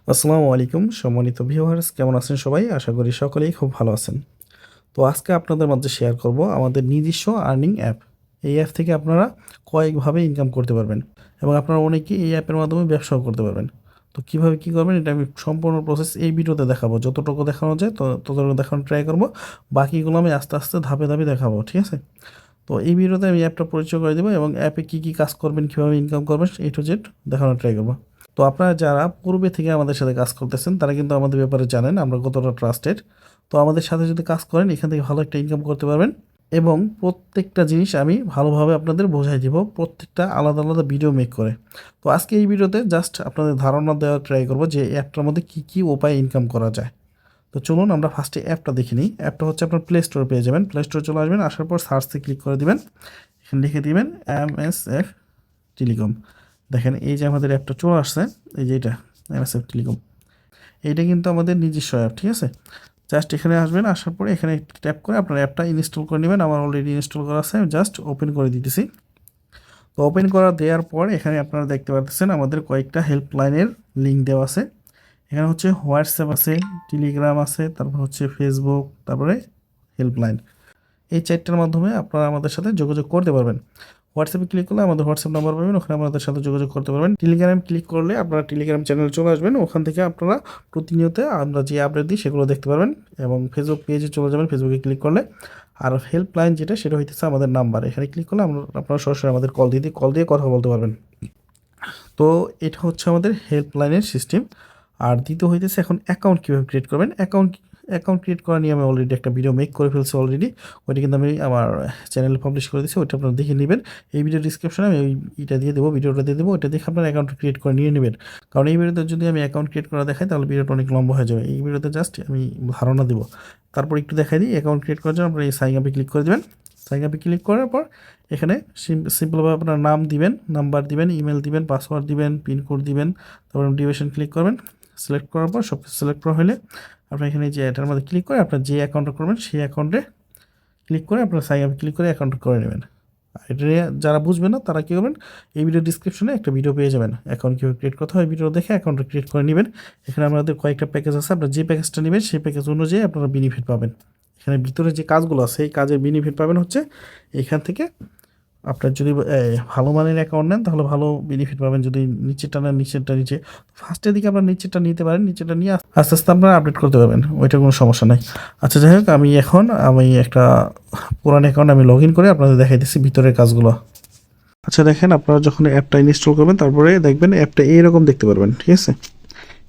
আসসালামু আলাইকুম সম্মানিত ভিউয়ার্স, কেমন আছেন সবাই? আশা করি সকলেই খুব ভালো আছেন। তো আজকে আপনাদের মাঝে শেয়ার করব আমাদের নিজস্ব আর্নিং অ্যাপ। এই অ্যাপ থেকে আপনারা কয়েকভাবে ইনকাম করতে পারবেন এবং আপনারা অনেকেই এই অ্যাপের মাধ্যমে ব্যবসাও করতে পারবেন। তো কিভাবে কি করবেন এটা আমি সম্পূর্ণ প্রসেস এই ভিডিওতে দেখাবো। যতটুকু দেখানো যায় ততটুকু দেখানোর ট্রাই করব। বাকিগুলো আমি আস্তে, আস্তে ধাপে, ধাপে দেখাবো। ঠিক আছে? তো এই ভিডিওতে আমি অ্যাপটা পরিচয় করে দেবো এবং অ্যাপে কী কাজ করবেন, কীভাবে ইনকাম করবেন A to Z দেখানোর ট্রাই করব। তো আপনারা যারা পূর্বে থেকে আমাদের সাথে কাজ করতেছেন তারা কিন্তু আমাদের ব্যাপারে জানেন আমরা কতটা ট্রাস্টেড। তো আমাদের সাথে যদি কাজ করেন এখান থেকে ভালো একটা ইনকাম করতে পারবেন এবং প্রত্যেকটা জিনিস আমি ভালোভাবে আপনাদের বোঝাই দিব, প্রত্যেকটা আলাদা আলাদা ভিডিও মেক করে। তো আজকে এই ভিডিওতে জাস্ট আপনাদের ধারণা দেওয়ার ট্রাই করব যে এই অ্যাপটার মধ্যে কী উপায়ে ইনকাম করা যায়। তো চলুন আমরা ফার্স্টে অ্যাপটা দেখে নিই। অ্যাপটা হচ্ছে আপনার প্লে স্টোরে পেয়ে যাবেন। প্লে স্টোরে চলে আসবেন, আসার পর সার্চে ক্লিক করে দিবেন। এখানে লিখে দিবেন MSF টেলিকম। দেখেন এই যে আমাদের অ্যাপটা চলে আসছে, এই যে এটা MSF টেলিকম। এইটা কিন্তু আমাদের নিজস্ব অ্যাপ, ঠিক আছে? জাস্ট এখানে আসবেন, আসার পরে এখানে ট্যাপ করে আপনার অ্যাপটা ইনস্টল করে নেবেন। আমার অলরেডি ইনস্টল করা আছে, জাস্ট ওপেন করে দিতেছি। তো ওপেন করা দেওয়ার পর এখানে আপনারা দেখতে পাচ্ছেন আমাদের কয়েকটা হেল্পলাইনের লিঙ্ক দেওয়া আছে। এখানে হচ্ছে হোয়াটসঅ্যাপ আছে, টেলিগ্রাম আছে, তারপর হচ্ছে ফেসবুক, তারপরে হেল্পলাইন। এই 4টার মাধ্যমে আপনারা আমাদের সাথে যোগাযোগ করতে পারবেন। হোয়াটসঅ্যাপে ক্লিক করলে আমাদের হোয়াটসঅ্যাপ নাম্বার পাবেন, ওখানে আমাদের সাথে যোগাযোগ করতে পারবেন। টেলিগ্রামে ক্লিক করলে আপনারা টেলিগ্রাম চ্যানেলে চলে আসবেন, ওখান থেকে আপনারা প্রতিনিয়ত আমরা যে আপডেট দিই সেগুলো দেখতে পারবেন এবং ফেসবুক পেজে চলে যাবেন ফেসবুকে ক্লিক করলে। আর হেল্পলাইন যেটা সেটা হইতেছে আমাদের নাম্বার, এখানে ক্লিক করলে আপনারা সরাসরি আমাদের কল দিয়ে কথা বলতে পারবেন। তো এটা হচ্ছে আমাদের হেল্পলাইনের সিস্টেম। আর দ্বিতীয় হইতেছে এখন অ্যাকাউন্ট কীভাবে ক্রিয়েট করবেন। অ্যাকাউন্ট ক্রিয়েট করা নিয়ে আমি অলরেডি একটা ভিডিও মেক করে ফেলছি অলরেডি। ওইটা কিন্তু আমি আমার চ্যানেলে পাবলিশ করে দিচ্ছি, ওইটা আপনারা দেখে নেবেন। এই ভিডিও ডিসক্রিপশনে আমি এটা দিয়ে দেবো, ভিডিওটা দিয়ে দেবো, ওইটা দেখে আপনার অ্যাকাউন্ট ক্রিয়েট করে নিয়ে নেবেন। কারণ এই ভিডিওতে যদি আমি অ্যাকাউন্ট ক্রিয়েট করা দেখাই তাহলে ভিডিওটা অনেক লম্বা হয়ে যাবে। এই ভিডিওতে জাস্ট আমি ধারণা দেবো। তারপর একটু দেখাই দিই অ্যাকাউন্ট ক্রিয়েট করার জন্য আপনারা এই সাইন আপে ক্লিক করে দেবেন। সাইন আপে ক্লিক করার পর এখানে সিম্পলভাবে আপনার নাম দিবেন, নাম্বার দিবেন, ইমেল দিবেন, পাসওয়ার্ড দিবেন, পিনকোড দিবেন, তারপর ডিউরেশন ক্লিক করবেন। সিলেক্ট করার পর সব কিছু সিলেক্ট করা হলে আপনার এখানে যে এটার মধ্যে ক্লিক করে আপনার যে অ্যাকাউন্টটা করবেন সেই অ্যাকাউন্টে ক্লিক করে আপনার সাইন আপে ক্লিক করে অ্যাকাউন্ট করে নেবেন। আর এটা নিয়ে যারা বুঝবেন না তারা কী করবেন, এই ভিডিও ডিসক্রিপশনে একটা ভিডিও পেয়ে যাবেন অ্যাকাউন্ট কীভাবে ক্রিয়েট করতে হয়, ভিডিও দেখে অ্যাকাউন্টটা ক্রিয়েট করে নেবেন। এখানে আমাদের কয়েকটা প্যাকেজ আছে, আপনার যে প্যাকেজটা নেবেন সেই প্যাকেজ অনুযায়ী আপনারা বেনিফিট পাবেন। এখানে ভিতরে যে কাজগুলো আছে এই কাজের বেনিফিট পাবেন হচ্ছে এখান থেকে। আপনার যদি ভালো মানের অ্যাকাউন্ট নেন তাহলে ভালো বেনিফিট পাবেন, যদি নিচেরটা নেন নিচেরটা নিচে ফার্স্টের দিকে আপনার নিচেরটা নিতে পারেন, নিচেরটা নিয়ে আস্তে আস্তে আপনারা আপডেট করতে পারবেন, ওইটা কোনো সমস্যা নাই। আচ্ছা যাই হোক, আমি একটা পুরান অ্যাকাউন্ট আমি লগ ইন করে আপনাদের দেখাই দিচ্ছি ভিতরের কাজগুলো। আচ্ছা দেখেন, আপনারা যখন অ্যাপটা ইনস্টল করবেন তারপরে দেখবেন অ্যাপটা এইরকম দেখতে পারবেন, ঠিক আছে?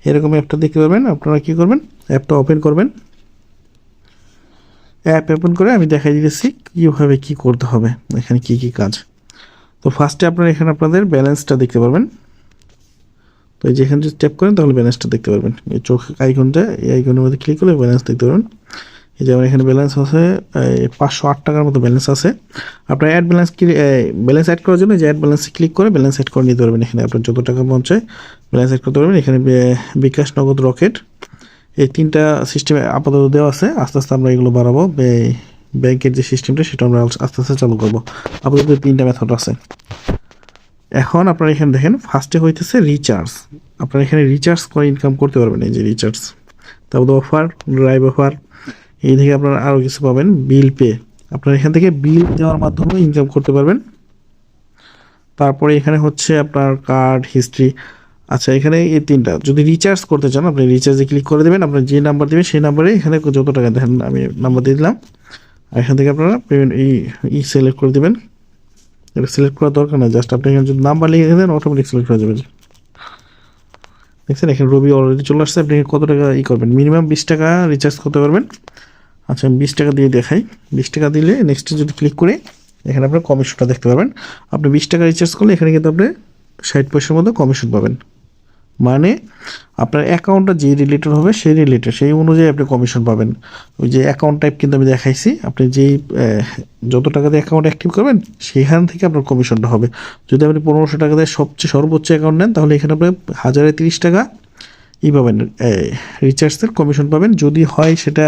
এরকম অ্যাপটা দেখতে পারবেন। আপনারা কী করবেন, অ্যাপটা ওপেন করবেন। অ্যাপ ওপেন করে আমি দেখাই দিতেছি কীভাবে কী করতে হবে, এখানে কী কাজ। তো ফার্স্টে আপনারা এখানে আপনাদের ব্যালেন্সটা দেখতে পারবেন। তো এই যে এখানে যদি ট্যাপ করেন তাহলে ব্যালেন্সটা দেখতে পারবেন। এই চোখ আইকনটা, এই আইকনের মধ্যে ক্লিক করলে ব্যালেন্স দেখতে পারবেন। এই যে আমার এখানে ব্যালেন্স আছে 508 টাকার মতো ব্যালেন্স আছে। আপনার ব্যালেন্স অ্যাড করার জন্য যে অ্যাড ব্যালেন্সে ক্লিক করে ব্যালেন্স অ্যাড করে নিতে পারবেন। এখানে আপনার যত টাকা মন চায় ব্যালেন্স অ্যাড করতে পারবেন। এখানে বিকাশ, নগদ, রকেট এই 3টা সিস্টেমে আপাতত দেওয়া আছে। আস্তে আস্তে আমরা এগুলো বাড়াবো। ব্যাংকের যে সিস্টেমটা সেটা আমরা আস্তে আস্তে চালু করবো। আপাতত 3টা মেথড আছে। এখন আপনারা এখানে দেখেন ফার্স্টে হইতেছে রিচার্জ। আপনারা এখানে রিচার্জ করে ইনকাম করতে পারবেন, এই যে রিচার্জ, তারপর অফার, ড্রাইভ অফার, এই থেকে আপনারা আরও কিছু পাবেন। বিল পে, আপনারা এখান থেকে বিল দেওয়ার মাধ্যমে ইনকাম করতে পারবেন। তারপরে এখানে হচ্ছে আপনার কার্ড হিস্ট্রি। আচ্ছা এখানে এই 3টা যদি রিচার্জ করতে চান আপনি রিচার্জে ক্লিক করে দেবেন। আপনার যে নাম্বার দেবেন সেই নাম্বারে এখানে যত টাকা দেখেন আমি নাম্বার দিয়ে দিলাম। আর এখান থেকে আপনারা পেমেন্ট সিলেক্ট করে দেবেন। এটা সিলেক্ট করার দরকার নেই, জাস্ট আপনি এখানে যদি নাম্বার লিখে দেন অটোমেটিক সিলেক্ট হয়ে যাবে। দেখছেন এখানে রবি অলরেডি চলে আসছে। আপনি কত টাকা করবেন, মিনিমাম 20 টাকা রিচার্জ করতে পারবেন। আচ্ছা আমি 20 টাকা দিয়ে দেখাই। 20 টাকা দিলে নেক্সটে যদি ক্লিক করে এখানে আপনার কমিশনটা দেখতে পারবেন। আপনি 20 টাকা রিচার্জ করলে এখানে কিন্তু আপনি 60 পয়সার মতো কমিশন পাবেন। মানে আপনার অ্যাকাউন্টটা যে রিলেটেড হবে সেই অনুযায়ী আপনি কমিশন পাবেন। ওই যে অ্যাকাউন্ট টাইপ কিন্তু আমি দেখাইছি, আপনি যেই যত টাকা দিয়ে অ্যাকাউন্ট অ্যাক্টিভ করবেন সেখান থেকে আপনার কমিশনটা হবে। যদি আপনি 1500 টাকা দিয়ে সবচেয়ে সর্বোচ্চ অ্যাকাউন্ট নেন তাহলে এখানে আপনার 1030 টাকা পাবেন, রিচার্জের কমিশন পাবেন। যদি হয় সেটা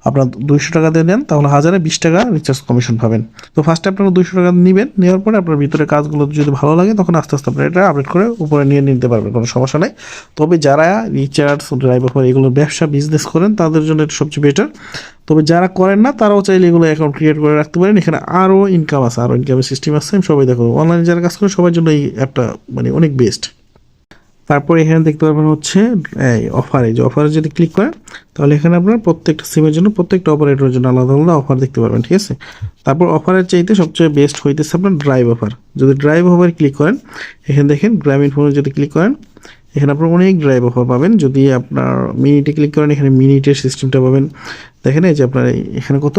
আপনার 200 টাকা দিয়ে নেন তাহলে 1020 টাকা রিচার্জ কমিশন পাবেন। তো ফার্স্টে আপনারা 200 টাকা নেবেন, নেওয়ার পরে আপনার ভিতরে কাজগুলো যদি ভালো লাগে তখন আস্তে আস্তে আপনারা এটা আপডেট করে উপরে নিয়ে নিতে পারবেন, কোনো সমস্যা নেই। তবে যারা রিচার্জ, ড্রাইভার এগুলো ব্যবসা বিজনেস করেন তাদের জন্য এটা সবচেয়ে বেটার। তবে যারা করেন না তারাও চাইলে এগুলো অ্যাকাউন্ট ক্রিয়েট করে রাখতে পারেন। এখানে আরও ইনকাম আছে, আরও ইনকামের সিস্টেম আছে, আমি সবাই দেখো অনলাইনে যারা কাজ করে সবার জন্য এই অ্যাপটা মানে অনেক বেস্ট। তারপর এখানে দেখতে পারবেন হচ্ছে এই অফার, এই যে অফারে যদি ক্লিক করেন তাহলে এখানে আপনার প্রত্যেকটা সিমের জন্য প্রত্যেকটা অপারেটরের জন্য আলাদা আলাদা অফার দেখতে পারবেন, ঠিক আছে। তারপর অফারের চাইতে সবচেয়ে বেস্ট হইতেছে আপনার ড্রাইভ অফার। যদি ড্রাইভ অফারে ক্লিক করেন এখানে দেখেন গ্রামীণ ফোনে যদি ক্লিক করেন এখানে আপনার অনেক ড্রাইভ অফার পাবেন। যদি আপনার মিনিটে ক্লিক করেন এখানে মিনিটের সিস্টেমটা পাবেন। দেখেন এই যে আপনার এখানে কত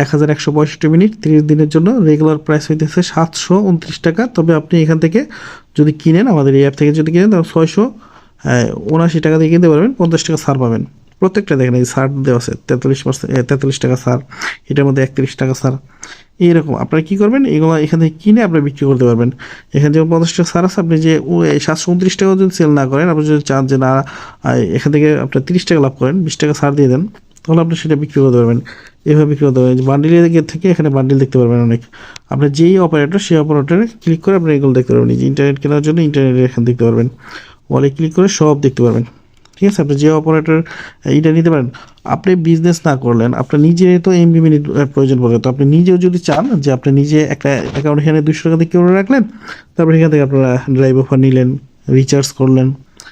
1165 মিনিট 30 দিনের জন্য রেগুলার প্রাইস হইতেছে 729 টাকা। তবে আপনি এখান থেকে যদি কিনেন, আমাদের এই অ্যাপ থেকে যদি কিনেন তাহলে 679 টাকা দিয়ে কিনতে পারবেন, 50 টাকা ছাড় পাবেন। প্রত্যেকটা দেখেন এই ছাড় দেওয়া আছে 43 টাকা ছাড়, এটার মধ্যে 31 টাকা ছাড়। এইরকম আপনারা কী করবেন, এগুলো এখান থেকে কিনে আপনারা বিক্রি করতে পারবেন। এখানে যেমন 50 টাকা ছাড় আছে, আপনি যে 729 টাকাও যদি সেল না করেন, আপনি যদি চান যে না এখান থেকে আপনার 30 টাকা লাভ করেন, 20 টাকা ছাড় দিয়ে দেন, তাহলে আপনি সেটা বিক্রি করতে পারবেন। এভাবে বিক্রি করতে পারবেন। বান্ডিলের থেকে এখানে বান্ডিল দেখতে পারবেন অনেক। আপনার যেই অপারেটর সেই অপারেটরে ক্লিক করে আপনি এগুলো দেখতে পারবেন। যে ইন্টারনেট কেনার জন্য ইন্টারনেট এখানে দেখতে পারবেন, ওয়ালে ক্লিক করে সব দেখতে পারবেন, ঠিক আছে। আপনি যে অপারেটর এইটা নিতে পারেন। আপনি বিজনেস না করলেন, আপনার নিজে তো এমবি মিনিট প্রয়োজন পড়ে, তো আপনি নিজেও যদি চান যে আপনি নিজে একটা অ্যাকাউন্ট এখানে 200 টাকা দিয়ে করে রাখলেন, তারপরে এখান থেকে আপনারা ড্রাইভ অফার নিলেন, রিচার্জ করলেন,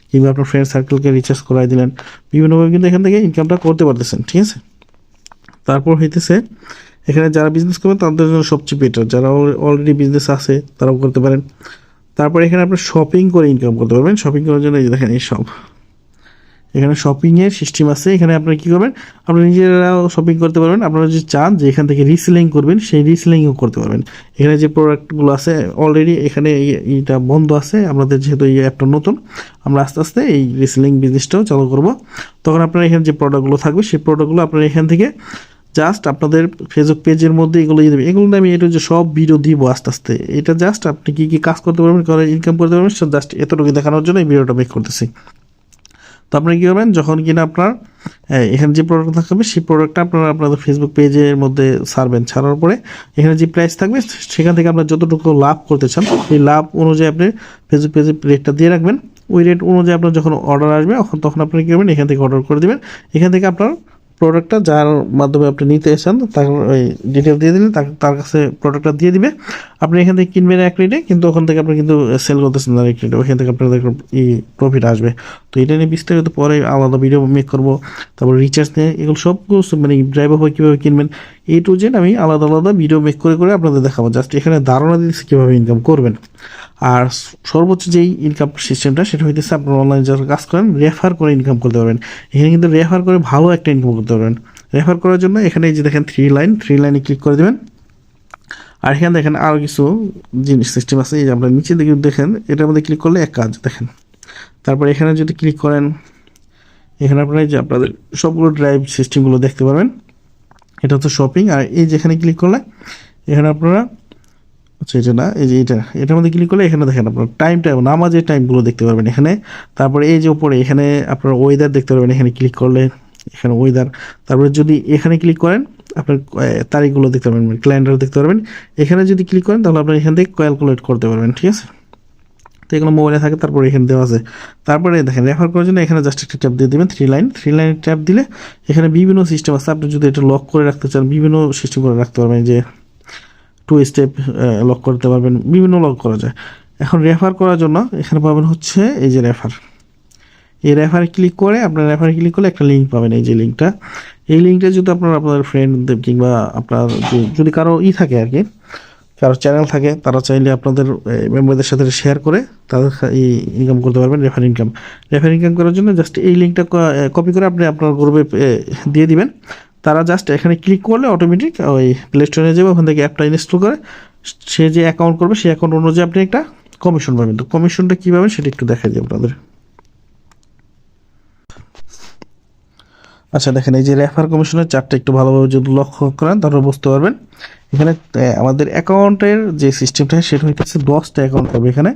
কিংবা আপনার ফ্রেন্ড সার্কেলকে রিচার্জ করাই দিলেন, বিভিন্নভাবে কিন্তু এখান থেকে ইনকামটা করতে পারতেছেন, ঠিক আছে। তারপর হইতেছে এখানে যারা বিজনেস করবেন তাদের জন্য সবচেয়ে বেটার, যারা অলরেডি বিজনেস আছে তারাও করতে পারেন। তারপর এখানে আপনি শপিং করে ইনকাম করতে পারবেন। শপিং করার জন্য এই যে দেখেন এই সব এখানে শপিংয়ের সিস্টেম আছে। এখানে আপনারা কী করবেন, আপনারা নিজেরাও শপিং করতে পারবেন। আপনারা যদি চান যে এখান থেকে রিসেলিং করবেন, সেই রিসেলিংও করতে পারবেন। এখানে যে প্রোডাক্টগুলো আছে অলরেডি এখানে এইটা বন্ধ আছে, আমাদের যেহেতু এই অ্যাপটা নতুন, আমরা আস্তে আস্তে এই রিসেলিং বিজনেসটাও চালু করব। তখন আপনারা এখানে যে প্রোডাক্টগুলো থাকবে সেই প্রোডাক্টগুলো আপনারা এখান থেকে জাস্ট আপনাদের ফেসবুক পেজের মধ্যে এগুলো দিয়ে দেবেন। এগুলো আমি এটা যে সব ভিডিও দিব আস্তে আস্তে, এটা জাস্ট আপনি কী কী কাজ করতে পারবেন, করে ইনকাম করতে পারবেন, সে জাস্ট এতটুকু দেখানোর জন্য এই ভিডিওটা মেক করতেছি। তো আপনি কী করবেন, যখন কিনা আপনার এখানে যে প্রোডাক্ট থাকবে সেই প্রোডাক্টটা আপনারা আপনাদের ফেসবুক পেজের মধ্যে ছাড়বেন। ছাড়ার পরে এখানে যে প্রাইস থাকবে সেখান থেকে আপনার যতটুকু লাভ করতে চান সেই লাভ অনুযায়ী আপনি ফেসবুক পেজে রেটটা দিয়ে রাখবেন। ওই রেট অনুযায়ী আপনার যখন অর্ডার আসবে তখন আপনি কী করবেন, এখান থেকে অর্ডার করে দেবেন। এখান থেকে আপনার প্রোডাক্টটা যার মাধ্যমে আপনি নিতে এসেছেন তার ওই ডিটেল দিয়ে দিলে তার কাছে প্রোডাক্টটা দিয়ে দিবে। আপনি এখান থেকে কিনবেন এক রেটে, কিন্তু ওখান থেকে আপনি কিন্তু সেল করতেছেন না এক রেটে, ওখান থেকে আপনাদের প্রফিট আসবে। তো এটা নিয়ে বিস্তারিত পরে আলাদা ভিডিও মেক করবো। তারপর রিচার্জ নিয়ে এগুলো সব মানে ড্রাইভার হয়ে কীভাবে কিনবেন A to Z আমি আলাদা আলাদা ভিডিও মেক করে করে আপনাদের দেখাবো। জাস্ট এখানে ধারণা দিচ্ছি কীভাবে ইনকাম করবেন। আর সর্বোচ্চ যেই ইনকাম সিস্টেমটা সেটা হইতেছে আপনার অনলাইনে যারা কাজ করেন রেফার করে ইনকাম করতে পারবেন। এখানে কিন্তু রেফার করে ভালো একটা ইনকাম করতে পারবেন। রেফার করার জন্য এখানে এই যে দেখেন থ্রি লাইনে ক্লিক করে দেবেন। আর এখানে দেখেন আরও কিছু জিনিস সিস্টেম আছে, এই যে আপনার নিচে দিকে দেখেন এটার মধ্যে ক্লিক করলে এক কাজ দেখেন। তারপর এখানে যদি ক্লিক করেন এখানে আপনারা যে আপনাদের সবগুলো ড্রাইভ সিস্টেমগুলো দেখতে পারবেন। এটা হচ্ছে শপিং। আর এই যেখানে ক্লিক করলে এখানে আপনারা আচ্ছা এটা না, এই যে এটার মধ্যে ক্লিক করলে এখানে দেখেন আপনার টাইমটা নামাজের টাইমগুলো দেখতে পারবেন এখানে। তারপরে এই যে উপরে এখানে আপনার ওয়েদার দেখতে পারবেন, এখানে ক্লিক করলে এখানে ওয়েদার। তারপরে যদি এখানে ক্লিক করেন আপনার তারিখগুলো দেখতে পারবেন, ক্যালেন্ডার দেখতে পারবেন। এখানে যদি ক্লিক করেন তাহলে আপনার এখান থেকে ক্যালকুলেট করতে পারবেন, ঠিক আছে। তো এগুলো মোবাইলে থাকে, তারপরে এখানে দেওয়া আছে। তারপরে দেখেন রেফার করার জন্য এখানে জাস্ট একটা ট্যাপ দিয়ে দেবেন, থ্রি লাইন ট্যাপ দিলে এখানে বিভিন্ন সিস্টেম আছে। আপনি যদি এটা লক করে রাখতে চান বিভিন্ন সিস্টেম করে রাখতে পারবেন, যে 2 স্টেপ লক করতে পারবেন, বিভিন্ন লক করা যায়। এখন রেফার করার জন্য এখানে পাবেন হচ্ছে এই যে রেফার। এই রেফারে ক্লিক করে আপনার রেফারে ক্লিক করলে একটা লিঙ্ক পাবেন, এই যে লিঙ্কটা। এই লিঙ্কটা যদি আপনাদের ফ্রেন্ডদের কিংবা আপনার যদি কারো থাকে আর কি, কারো চ্যানেল থাকে, তারা চাইলে আপনাদের মেম্বারদের সাথে শেয়ার করে তাদের এই ইনকাম করতে পারবেন, রেফার ইনকাম করার জন্য জাস্ট এই লিঙ্কটা কপি করে আপনি আপনার গ্রুপে দিয়ে দিবেন। তারা জাস্ট এখানে ক্লিক করলে অটোমেটিক ওই প্লে স্টোরে যাবে, ওখান থেকে অ্যাপটা ইনস্টল করে সে যে অ্যাকাউন্ট করবে সেই অ্যাকাউন্ট অনুযায়ী আপনি একটা কমিশন পাবেন। তো কমিশনটা কী পাবেন সেটা একটু দেখাই দিই আপনাদের। আচ্ছা দেখেন এই যে রেফার কমিশনের চার্টটা একটু ভালোভাবে যদি লক্ষ্য করেন তাহলে বুঝতে পারবেন। এখানে আমাদের অ্যাকাউন্টের যে সিস্টেমটা সেটা হইতেছে 10টা অ্যাকাউন্ট হবে এখানে।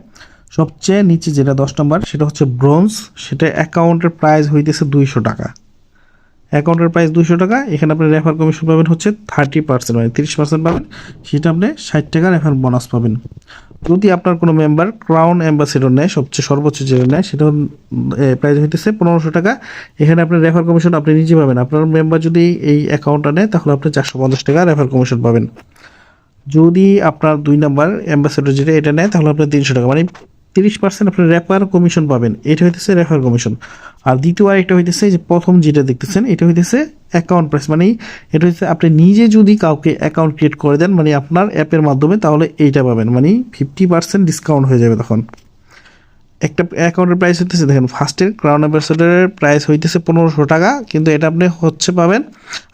সবচেয়ে নিচে যেটা 10 নম্বর সেটা হচ্ছে ব্রোঞ্জ, সেটা অ্যাকাউন্টের প্রাইস হইতেছে 200 টাকা। অ্যাকাউন্টের প্রাইস 200 টাকা, এখানে আপনি রেফার কমিশন পাবেন হচ্ছে 30%, মানে 30% পাবেন, সেটা আপনি 60 টাকা রেফার বোনাস পাবেন। যদি আপনার কোনো মেম্বার ক্রাউন অ্যাম্বাসেডর নেয়, সবচেয়ে সর্বোচ্চ যেটা নেয় সেটা প্রাইস হইতেছে 1500 টাকা। এখানে আপনার রেফার কমিশন আপনি নিজে পাবেন। আপনার মেম্বার যদি এই অ্যাকাউন্টটা নেয় তাহলে আপনি 450 টাকা রেফার কমিশন পাবেন। যদি আপনার 2 নাম্বার অ্যাম্বাসেডর যেটা এটা নেয় তাহলে আপনার 300 টাকা, মানে 30% আপনার রেফার কমিশন পাবেন। এটা হইতেছে রেফার কমিশন। আর দ্বিতীয় আরেকটা হইতেছে যে প্রথম যেটা দেখতেছেন এটা হইতেছে অ্যাকাউন্ট প্রাইস, মানে এটা হচ্ছে আপনি নিজে যদি কাউকে অ্যাকাউন্ট ক্রিয়েট করে দেন, মানে আপনার অ্যাপের মাধ্যমে, তাহলে এইটা পাবেন, মানে 50% ডিসকাউন্ট হয়ে যাবে তখন। একটা অ্যাকাউন্টের প্রাইস হইতেছে, দেখেন ফার্স্টের ক্রাউন অ্যাম্বাসেডরের প্রাইস হইতেছে 1500 টাকা, কিন্তু এটা আপনি হচ্ছে পাবেন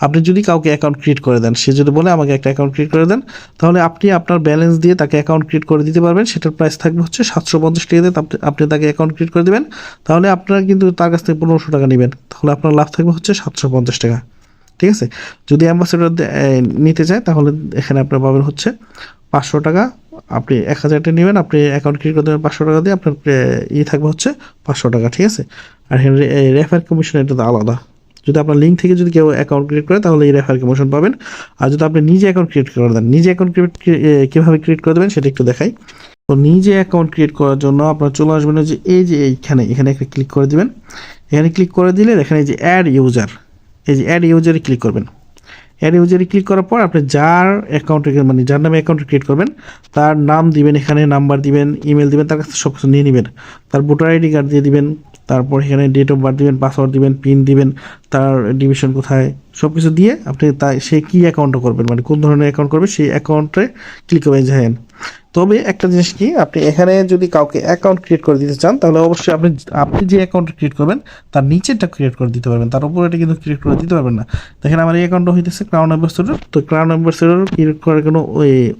আপনি যদি কাউকে অ্যাকাউন্ট ক্রিয়েট করে দেন। সে যদি বলে আমাকে একটা অ্যাকাউন্ট ক্রিয়েট করে দেন, তাহলে আপনি আপনার ব্যালেন্স দিয়ে তাকে অ্যাকাউন্ট ক্রিয়েট করে দিতে পারবেন। সেটার প্রাইস থাকবে হচ্ছে 750 টাকা দিয়ে আপনি তাকে অ্যাকাউন্ট ক্রিয়েট করে দেবেন। তাহলে আপনারা কিন্তু তার কাছ থেকে 1500 টাকা নেবেন, তাহলে আপনার লাভ থাকবে হচ্ছে 750 টাকা। ঠিক আছে। যদি অ্যাম্বাসেডর নিতে চায় তাহলে এখানে আপনার পাবেন হচ্ছে 500 টাকা। আপনি 1000 টাকা নেবেন, আপনি অ্যাকাউন্ট ক্রিয়েট করে দেবেন 500 টাকা দিয়ে, আপনার থাকবে হচ্ছে 500 টাকা। ঠিক আছে। আর এখানে রেফার কমিশন এটা তো আলাদা। যদি আপনার লিঙ্ক থেকে যদি কেউ অ্যাকাউন্ট ক্রিয়েট করে তাহলে এই রেফার কমিশন পাবেন। আর যদি আপনি নিজে অ্যাকাউন্ট ক্রিয়েট করে দেন, নিজে অ্যাকাউন্ট কীভাবে ক্রিয়েট করে দেবেন সেটা একটু দেখাই। তো নিজে অ্যাকাউন্ট ক্রিয়েট করার জন্য আপনার চলে আসবেন যে এখানে একটা ক্লিক করে দিবেন। এখানে ক্লিক করে দিলে এখানে এই যে অ্যাড ইউজার, এই যে অ্যাড ইউজারে ক্লিক করবেন। অ্যাড ইউজারে ক্লিক করার পর আপনি যার অ্যাকাউন্টে, মানে যার নামে অ্যাকাউন্ট ক্রিয়েট করবেন তার নাম দিবেন, এখানে নাম্বার দিবেন, ইমেল দিবেন, তার কাছে সব কিছু নিয়ে নেবেন। তার ভোটার আইডি কার্ড দিয়ে দিবেন, তারপর এখানে ডেট অফ বার্থ দিবেন, পাসওয়ার্ড দিবেন, পিন দিবেন, তার ডিভিশন কোথায়, সব কিছু দিয়ে আপনি সে কী অ্যাকাউন্টটা করবেন, মানে কোন ধরনের অ্যাকাউন্ট করবে সেই অ্যাকাউন্টে ক্লিক করবেন যাবেন। তবে একটা জিনিস কি, আপনি এখানে যদি কাউকে অ্যাকাউন্ট ক্রিয়েট করে দিতে চান তাহলে অবশ্যই আপনি যে অ্যাকাউন্ট ক্রিয়েট করবেন তার নিচেরটা ক্রিয়েট করে দিতে পারবেন, তার উপরে এটা কিন্তু ক্রিয়েট করে দিতে পারবেন না। দেখেন আমার এই অ্যাকাউন্টটা হইতেছে ক্রাউন অ্যাম্বাসেডর, তো ক্রাউন অ্যাম্বাসেডর ক্রিয়েট করার কোনো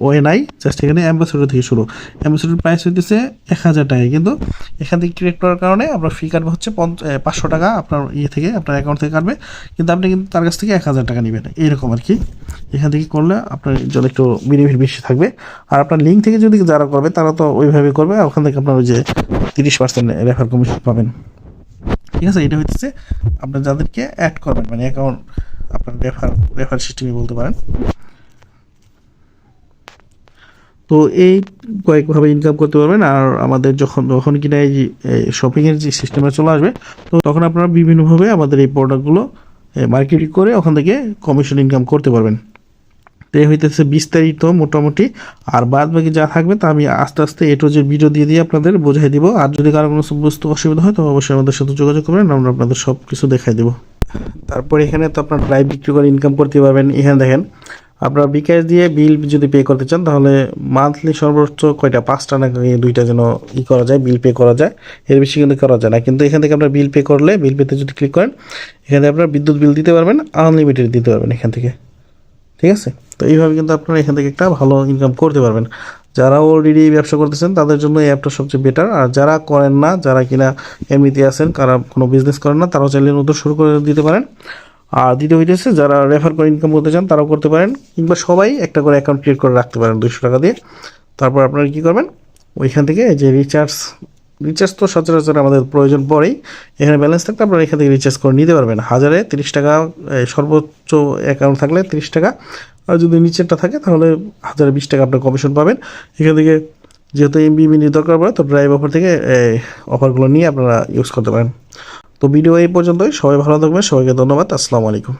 ওয়ে নাই, জাস্ট এখানে অ্যাম্বাসেডর থেকে শুরু। অ্যাম্বাসেডর প্রাইস হইতেছে 1000 টাকা, কিন্তু এখান থেকে ক্রিয়েট করার কারণে আপনার ফি কাটবে হচ্ছে 500 টাকা আপনার থেকে, আপনার অ্যাকাউন্ট থেকে কাটবে, কিন্তু আপনি কিন্তু তার কাছ থেকে 1000 টাকা নেবেন, এইরকম আর কি। এখান থেকে করলে আপনার জন্য একটু বেনিফিট বেশি থাকবে। আর আপনার লিঙ্ক থেকে যদি যারা করবে তারা তো ওইভাবে করবে, আর ওখান থেকে আপনার ওই যে 30% রেফার কমিশন পাবেন। ঠিক আছে। এটা হচ্ছে আপনার যাদেরকে অ্যাড করবেন, মানে অ্যাকাউন্ট আপনার রেফার সিস্টেমে বলতে পারেন। তো এই কয়েকভাবে ইনকাম করতে পারবেন। আর আমাদের যখন কিনা এই শপিংয়ের যে সিস্টেমে চলে আসবে, তো তখন আপনারা বিভিন্নভাবে আমাদের এই প্রোডাক্টগুলো মার্কেটিং করে ওখান থেকে কমিশন ইনকাম করতে পারবেন। তো এই হইতেছে বিস্তারিত মোটামুটি। আর বাদ বাকি যা থাকবে তা আমি আস্তে আস্তে যে ভিডিও দিয়ে আপনাদের বোঝাই দিব। আর যদি কারো কোনো বুঝতে অসুবিধা হয় তো অবশ্যই আমাদের সাথে যোগাযোগ করবেন, আমরা আপনাদের সব কিছু দেখাই দেবো। তারপর এখানে তো আপনার ড্রাইভ বিক্রি করে ইনকাম করতে পারবেন। এখানে দেখেন আপনার বিকাশ দিয়ে বিল যদি পে করতে চান তাহলে মান্থলি সর্বোচ্চ 5টা না 2টা যেন করা যায়, বিল পে করা যায়, এর বেশি কিন্তু করা যায় না। কিন্তু এখান থেকে আপনার বিল পে করলে, বিল পেতে যদি ক্লিক করেন এখানে আপনার বিদ্যুৎ বিল দিতে পারবেন, আনলিমিটেড দিতে পারবেন এখান থেকে। ঠিক আছে। তো এইভাবে কিন্তু আপনারা এখান থেকে একটা ভালো ইনকাম করতে পারবেন। যারা অলরেডি ব্যবসা করতেছেন তাদের জন্য এই অ্যাপটা সবচেয়ে বেটার। আর যারা করেন না, যারা কিনা এমনিতে আছেন, কারা কোনো বিজনেস করেন না, তারাও চাইলে নতুন শুরু করে দিতে পারেন। আর দ্বিতীয় হইতেছে যারা রেফার করে ইনকাম করতে চান তারাও করতে পারেন, কিংবা সবাই একটা করে অ্যাকাউন্ট ক্রিয়েট করে রাখতে পারেন 200 টাকা দিয়ে। তারপর আপনারা কী করবেন, ওইখান থেকে যে রিচার্জ তো সচরাচর আমাদের প্রয়োজন পড়েই, এখানে ব্যালেন্স থাকলে আপনারা এখান থেকে রিচার্জ করে নিতে পারবেন। 30 টাকা সর্বোচ্চ অ্যাকাউন্ট থাকলে 30 টাকা, আর যদি নিচেরটা থাকে তাহলে 20 টাকা আপনার কমিশন পাবেন। এখান থেকে যেহেতু এমবি মিনি দরকার পড়ে, তো ড্রাইভ অফার থেকে অফারগুলো নিয়ে আপনারা ইউজ করতে পারেন। তো ভিডিও এই পর্যন্তই। সবাই ভালো থাকবেন, সবাইকে ধন্যবাদ। আসসালামু আলাইকুম।